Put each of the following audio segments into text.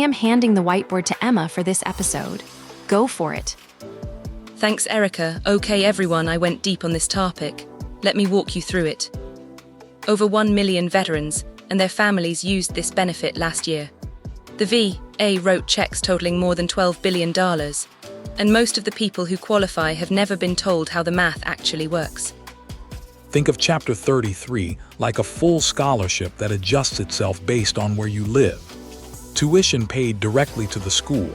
am handing the whiteboard to Emma for this episode. Go for it. Thanks, Erica. Okay, everyone, I went deep on this topic. Let me walk you through it. Over 1 million veterans and their families used this benefit last year. The VA wrote checks totaling more than $12 billion, and most of the people who qualify have never been told how the math actually works. Think of Chapter 33 like a full scholarship that adjusts itself based on where you live. Tuition paid directly to the school,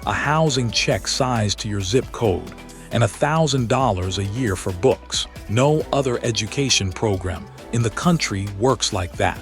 a housing check sized to your zip code, and $1,000 a year for books. No other education program in the country works like that.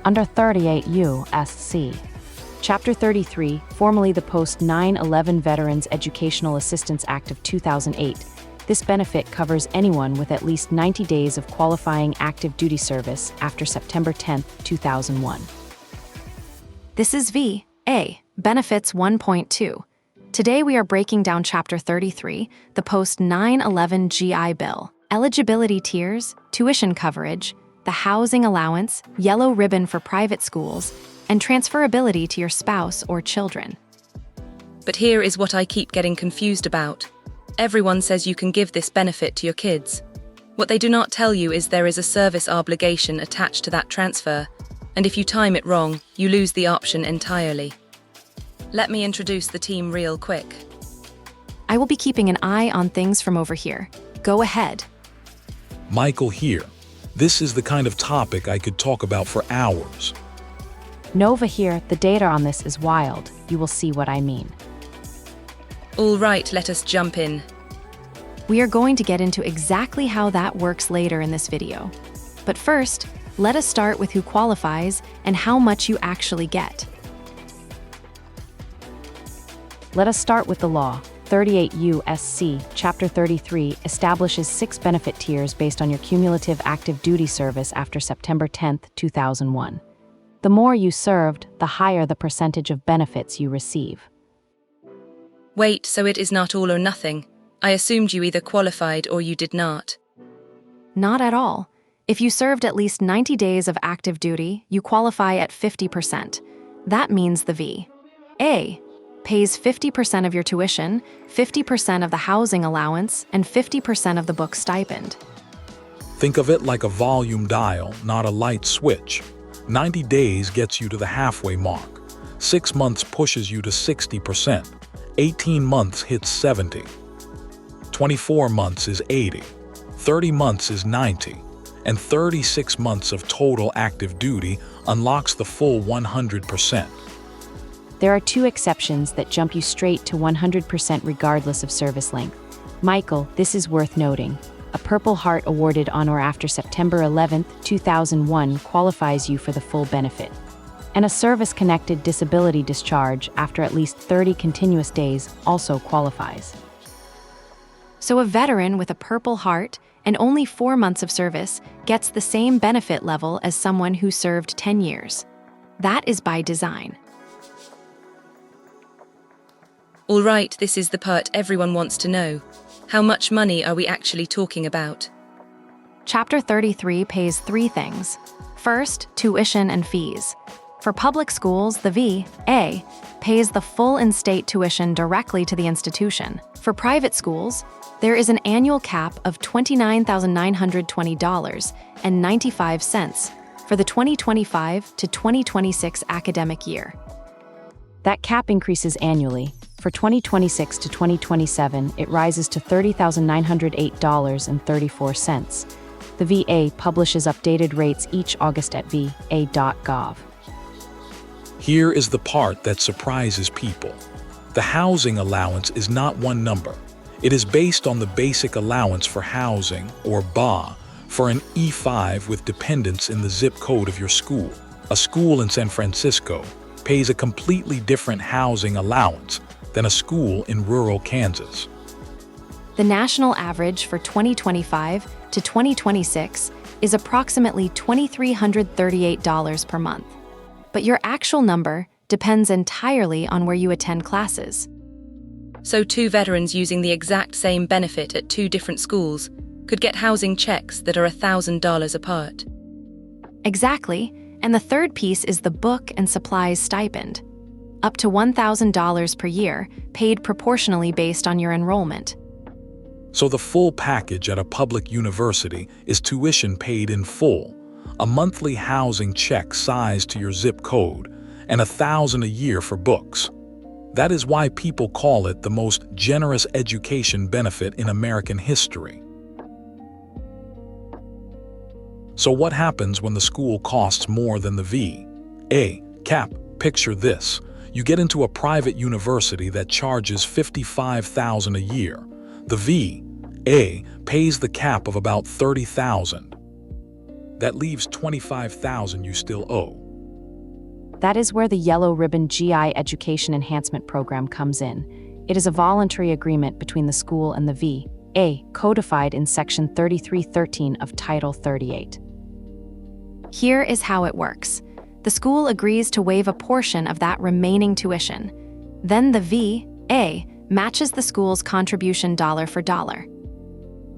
Under 38 U.S.C. Chapter 33, formerly the Post-9 Veterans Educational Assistance Act of 2008, this benefit covers anyone with at least 90 days of qualifying active duty service after September 10, 2001. This is VA Benefits 1.2. Today we are breaking down Chapter 33, the Post-9/11 GI Bill, eligibility tiers, tuition coverage, the housing allowance, yellow ribbon for private schools, and transferability to your spouse or children. But here is what I keep getting confused about. Everyone says you can give this benefit to your kids. What they do not tell you is there is a service obligation attached to that transfer, and if you time it wrong, you lose the option entirely. Let me introduce the team real quick. I will be keeping an eye on things from over here. Go ahead. Michael here. This is the kind of topic I could talk about for hours. Nova here, the data on this is wild. You will see what I mean. All right, let us jump in. We are going to get into exactly how that works later in this video. But first, let us start with who qualifies and how much you actually get. Let us start with the law. 38 U.S.C. Chapter 33 establishes 6 benefit tiers based on your cumulative active duty service after September 10, 2001. The more you served, the higher the percentage of benefits you receive. Wait, so it is not all or nothing. I assumed you either qualified or you did not. Not at all. If you served at least 90 days of active duty, you qualify at 50%. That means the VA pays 50% of your tuition, 50% of the housing allowance, and 50% of the book stipend. Think of it like a volume dial, not a light switch. 90 days gets you to the halfway mark. 6 months pushes you to 60%. 18 months hits 70. 24 months is 80. 30 months is 90. And 36 months of total active duty unlocks the full 100%. There are 2 exceptions that jump you straight to 100% regardless of service length. Michael, this is worth noting. A Purple Heart awarded on or after September 11, 2001 qualifies you for the full benefit. And a service-connected disability discharge after at least 30 continuous days also qualifies. So a veteran with a Purple Heart and only 4 months of service gets the same benefit level as someone who served 10 years. That is by design. All right, this is the part everyone wants to know. How much money are we actually talking about? Chapter 33 pays 3 things. First, tuition and fees. For public schools, the VA pays the full in-state tuition directly to the institution. For private schools, there is an annual cap of $29,920.95 for the 2025 to 2026 academic year. That cap increases annually. For 2026 to 2027, it rises to $30,908.34. The VA publishes updated rates each August at va.gov. Here is the part that surprises people. The housing allowance is not one number. It is based on the basic allowance for housing, or BA, for an E5 with dependents in the zip code of your school. A school in San Francisco pays a completely different housing allowance than a school in rural Kansas. The national average for 2025 to 2026 is approximately $2,338 per month. But your actual number depends entirely on where you attend classes. So 2 veterans using the exact same benefit at 2 different schools could get housing checks that are $1,000 apart. Exactly, and the third piece is the book and supplies stipend. up to $1,000 per year, paid proportionally based on your enrollment. So the full package at a public university is tuition paid in full, a monthly housing check sized to your zip code, and $1,000 a year for books. That is why people call it the most generous education benefit in American history. So what happens when the school costs more than the V.A. cap? Picture this. You get into a private university that charges $55,000 a year. The V.A. pays the cap of about $30,000. That leaves $25,000 you still owe. That is where the Yellow Ribbon GI Education Enhancement Program comes in. It is a voluntary agreement between the school and the V.A., codified in Section 3313 of Title 38. Here is how it works. The school agrees to waive a portion of that remaining tuition. Then the V.A. matches the school's contribution dollar for dollar.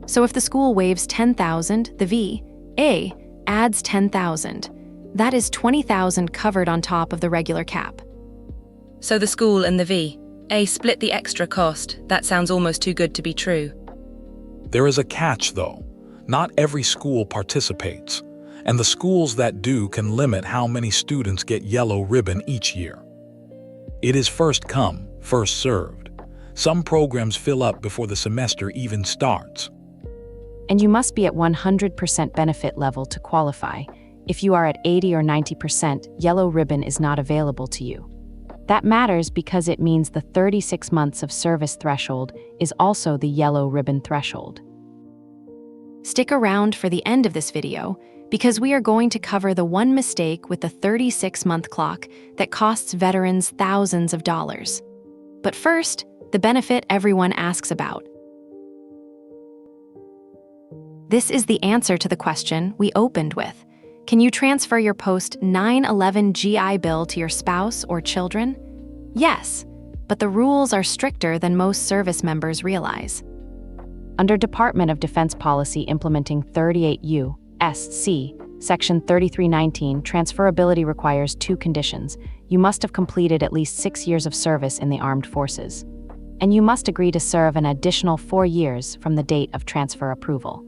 So if the school waives $10,000, the V.A. adds $10,000. That is $20,000 covered on top of the regular cap. So the school and the V.A. split the extra cost. That sounds almost too good to be true. There is a catch, though. Not every school participates, and the schools that do can limit how many students get Yellow Ribbon each year. It is first come, first served. Some programs fill up before the semester even starts. And you must be at 100% benefit level to qualify. If you are at 80 or 90%, Yellow Ribbon is not available to you. That matters because it means the 36 months of service threshold is also the Yellow Ribbon threshold. Stick around for the end of this video because we are going to cover the one mistake with the 36-month clock that costs veterans thousands of dollars. But first, the benefit everyone asks about. This is the answer to the question we opened with. Can you transfer your Post-9 GI Bill to your spouse or children? Yes, but the rules are stricter than most service members realize. Under Department of Defense Policy implementing 38 U.S.C. Section 3319, transferability requires two conditions. You must have completed at least 6 years of service in the armed forces, and you must agree to serve an additional 4 years from the date of transfer approval.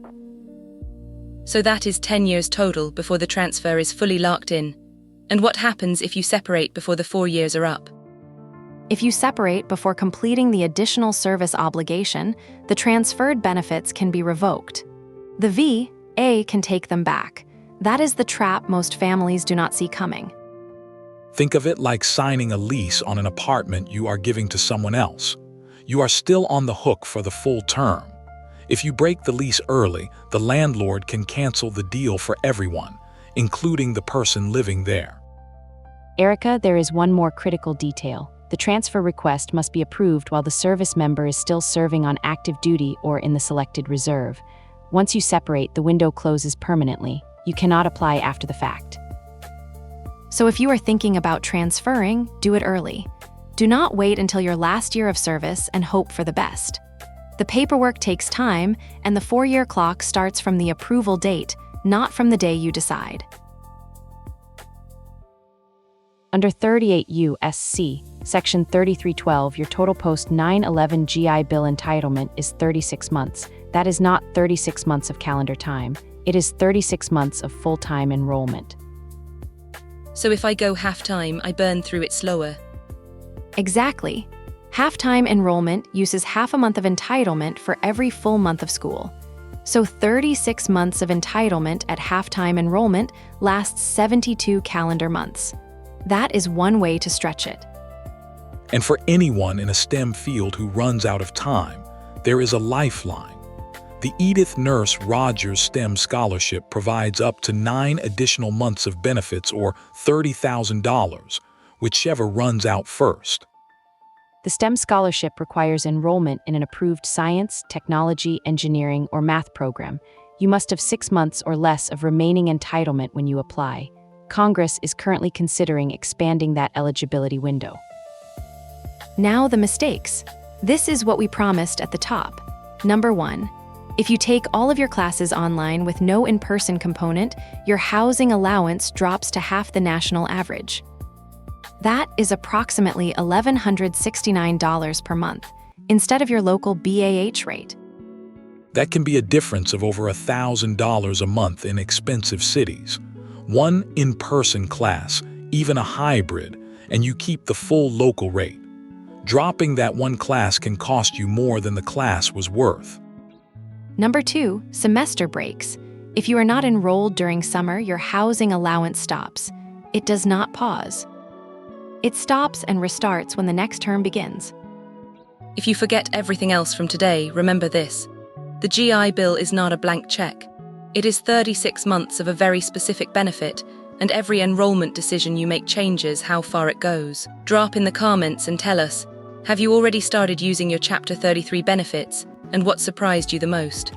So that is 10 years total before the transfer is fully locked in. And what happens if you separate before the 4 years are up? If you separate before completing the additional service obligation, the transferred benefits can be revoked. The V.A. can take them back. That is the trap most families do not see coming. Think of it like signing a lease on an apartment you are giving to someone else. You are still on the hook for the full term. If you break the lease early, the landlord can cancel the deal for everyone, including the person living there. Erica, there is one more critical detail. The transfer request must be approved while the service member is still serving on active duty or in the selected reserve. Once you separate, the window closes permanently. You cannot apply after the fact. So if you are thinking about transferring, do it early. Do not wait until your last year of service and hope for the best. The paperwork takes time, and the 4-year clock starts from the approval date, not from the day you decide. Under 38 U.S.C. Section 3312, your total Post-9 GI Bill entitlement is 36 months. That is not 36 months of calendar time. It is 36 months of full-time enrollment. So if I go half-time, I burn through it slower. Exactly. Half-time enrollment uses half a month of entitlement for every full month of school. So 36 months of entitlement at half-time enrollment lasts 72 calendar months. That is one way to stretch it. And for anyone in a STEM field who runs out of time, there is a lifeline. The Edith Nurse Rogers STEM Scholarship provides up to 9 additional months of benefits or $30,000, whichever runs out first. The STEM scholarship requires enrollment in an approved science, technology, engineering, or math program. You must have 6 months or less of remaining entitlement when you apply. Congress is currently considering expanding that eligibility window. Now the mistakes. This is what we promised at the top. Number 1. If you take all of your classes online with no in-person component, your housing allowance drops to half the national average. That is approximately $1,169 per month, instead of your local BAH rate. That can be a difference of over $1,000 a month in expensive cities. One in-person class, even a hybrid, and you keep the full local rate. Dropping that one class can cost you more than the class was worth. Number 2, semester breaks. If you are not enrolled during summer, your housing allowance stops. It does not pause. It stops and restarts when the next term begins. If you forget everything else from today, remember this. The GI Bill is not a blank check. It is 36 months of a very specific benefit, and every enrollment decision you make changes how far it goes. Drop in the comments and tell us, have you already started using your Chapter 33 benefits, and what surprised you the most?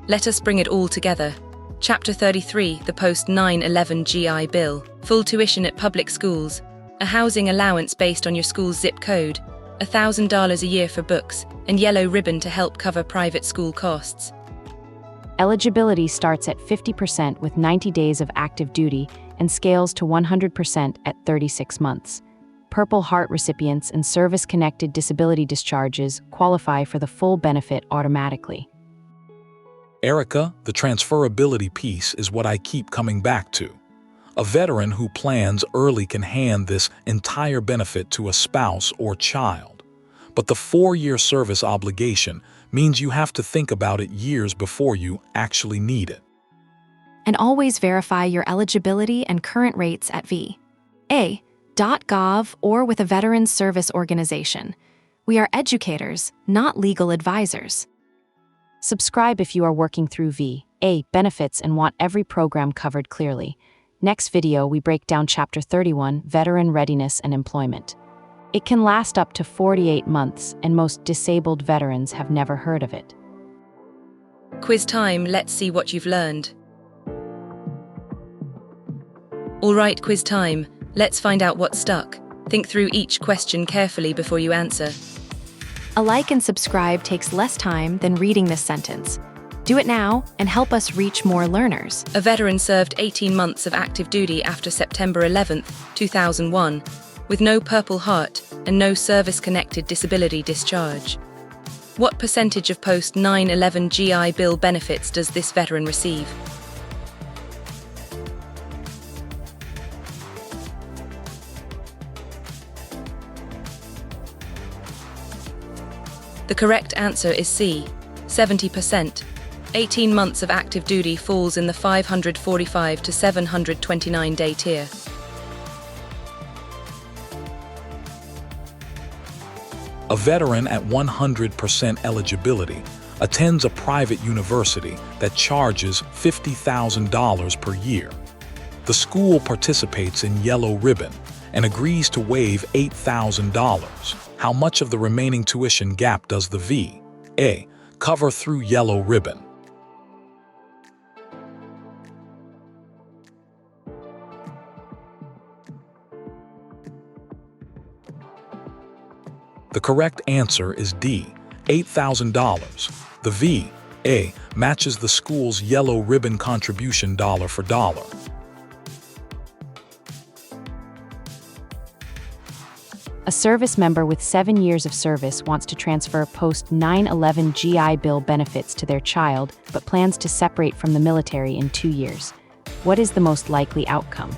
Let us bring it all together. Chapter 33, the Post-9 GI Bill, full tuition at public schools, a housing allowance based on your school's zip code, $1,000 a year for books, and yellow ribbon to help cover private school costs. Eligibility starts at 50% with 90 days of active duty and scales to 100% at 36 months. Purple Heart recipients and service-connected disability discharges qualify for the full benefit automatically. Erica, the transferability piece is what I keep coming back to. A veteran who plans early can hand this entire benefit to a spouse or child. But the 4-year service obligation means you have to think about it years before you actually need it. And always verify your eligibility and current rates at va.gov or with a veterans service organization. We are educators, not legal advisors. Subscribe if you are working through VA benefits and want every program covered clearly. Next video, we break down Chapter 31, Veteran Readiness and Employment. It can last up to 48 months, and most disabled veterans have never heard of it. Quiz time, let's see what you've learned. All right, quiz time, let's find out what stuck. Think through each question carefully before you answer. A like and subscribe takes less time than reading this sentence. Do it now and help us reach more learners. A veteran served 18 months of active duty after September 11, 2001, with no Purple Heart and no service-connected disability discharge. What percentage of Post-9 GI Bill benefits does this veteran receive? The correct answer is C, 70%. 18 months of active duty falls in the 545 to 729 day tier. A veteran at 100% eligibility attends a private university that charges $50,000 per year. The school participates in Yellow Ribbon and agrees to waive $8,000. How much of the remaining tuition gap does the VA cover through Yellow Ribbon? The correct answer is D, $8,000. The VA matches the school's Yellow Ribbon contribution dollar for dollar. A service member with 7 years of service wants to transfer Post-9 GI Bill benefits to their child, but plans to separate from the military in 2 years. What is the most likely outcome?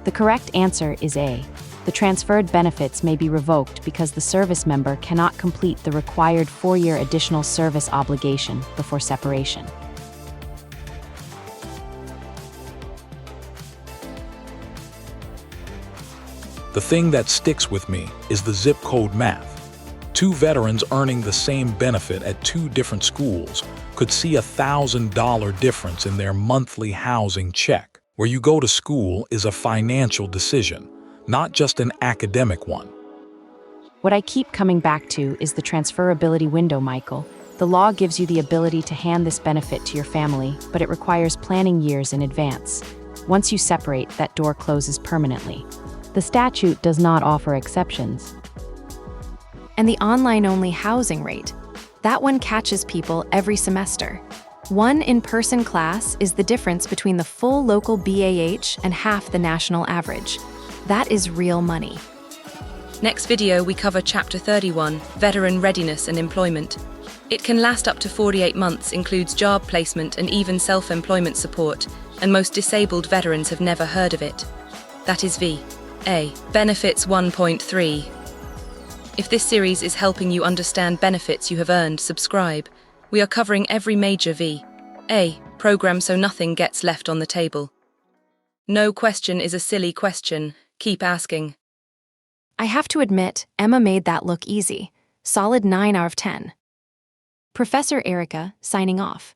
The correct answer is A. The transferred benefits may be revoked because the service member cannot complete the required 4-year additional service obligation before separation. The thing that sticks with me is the zip code math. 2 veterans earning the same benefit at 2 different schools could see a $1,000 difference in their monthly housing check. Where you go to school is a financial decision, not just an academic one. What I keep coming back to is the transferability window, Michael. The law gives you the ability to hand this benefit to your family, but it requires planning years in advance. Once you separate, that door closes permanently. The statute does not offer exceptions. And the online-only housing rate. That one catches people every semester. One in-person class is the difference between the full local BAH and half the national average. That is real money. Next video, we cover Chapter 31, Veteran Readiness and Employment. It can last up to 48 months, includes job placement and even self-employment support, and most disabled veterans have never heard of it. That is V. A. Benefits 1.3. If this series is helping you understand benefits you have earned, subscribe. We are covering every major V. A. program so nothing gets left on the table. No question is a silly question. Keep asking. I have to admit, Emma made that look easy. Solid 9 out of 10. Professor Erica, signing off.